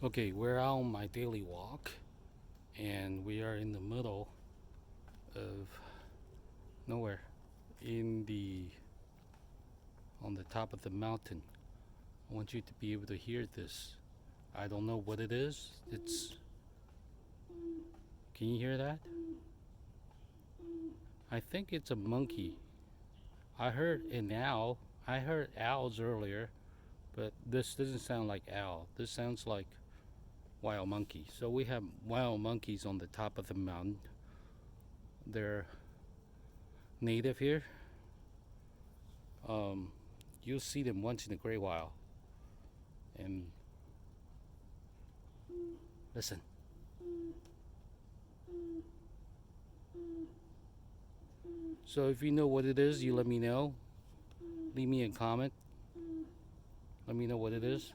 Okay, we're out on my daily walk, and we are in the middle of nowhere, in the on the top of the mountain. I want you to be able to hear this. I don't know what it is. Can you hear that? I think it's a monkey. I heard an owl. I heard owls earlier, but this doesn't sound like owl. This sounds like wild monkey. So we have wild monkeys on the top of the mountain. They're native here. Um, you'll see them once in a great while. And listen. So if you know what it is, you let me know. Leave me a comment. Let me know what it is.